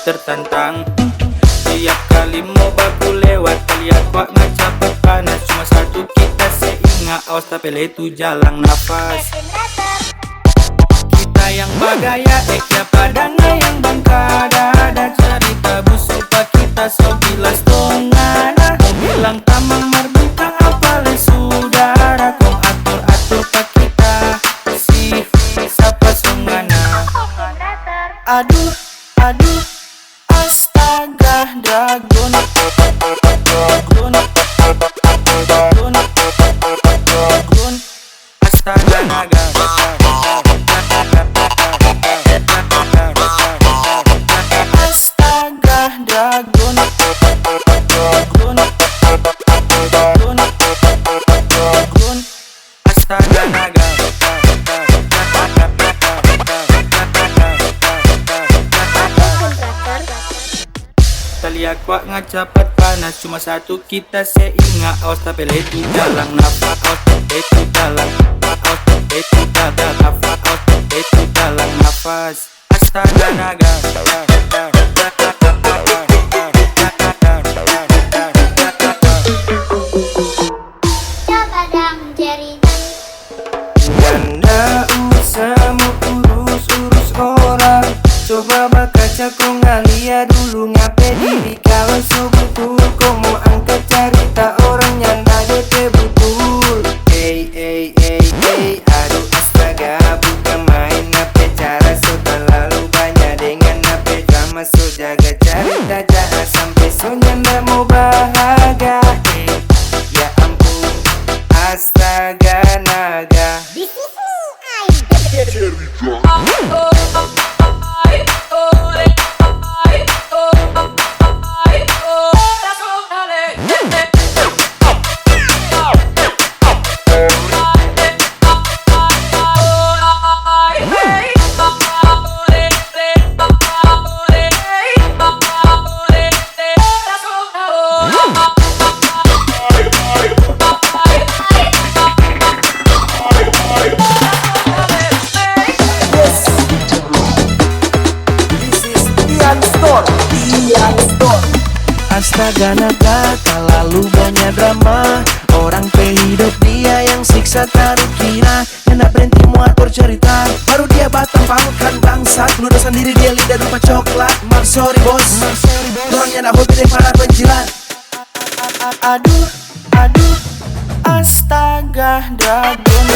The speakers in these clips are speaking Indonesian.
tertantang. Tiap kali mau baku lewat, lihat wak ngacapet panas. Cuma satu kita seingat, awas tapele itu jalan nafas. Kita yang bagaya, ya padangnya yang bangkada. Ada cerita busuk pak kita so bilas tongana. Kau bilang tamang merbintang apalagi saudara. Kau atur-atur pak kita si siapa songana. Aduh, aduh, astaga dragon, dragon, dragon, dragon, astaga naga. Astaga dragon, dragon, dragon, dragon, astaga naga. Taliak wak ngacapet panas, cuma satu kita seingat. Awas tapele itu jalan nafas, awas tapele itu jalan, awas tapele itu jalan nafas, awas tapele itu jalan nafas. Astaga naga. Coba dang cerita. Ganda usah mau urus orang. Coba bakaca kau ngalia dulu ngape diri. Kalau sebetul kau mau angkat cerita orang yang ada betul. Aduh astaga bukan main. Nape cara so terlalu banyak dengan nape drama. So jaga cerita jangan sampai so nyanda mau bahagia. Ya ampun astaga naga. This is Astaga naga, terlalu banyak drama. Orang hidup dia yang siksa taruh kira. Yang tak berhenti mau atur cerita. Baru dia batang palukan bangsat. Ludah sendiri dia lidah rupa coklat. Sorry bos, orangnya tak hobi deh para penjilat. Aduh, aduh, astaga dragon.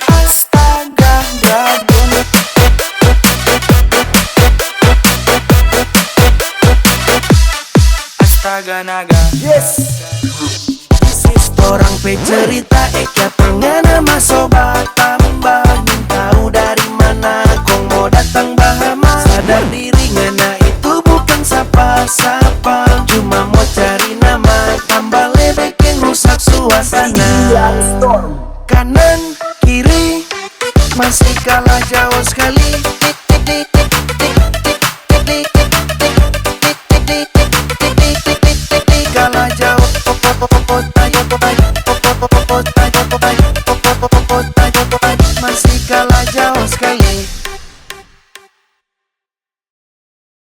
Astaga dragon. Astaga naga. Yes, orang cerita eka pengen nama sobat tambah. Tahu dari mana kong mau datang bahama. Sadar diri ngana itu bukan sapa-sapa. Cuma mau cari nama tambah lebek yang rusak suasana. Kanan kiri masih kalah jauh sekali. Kalah jauh.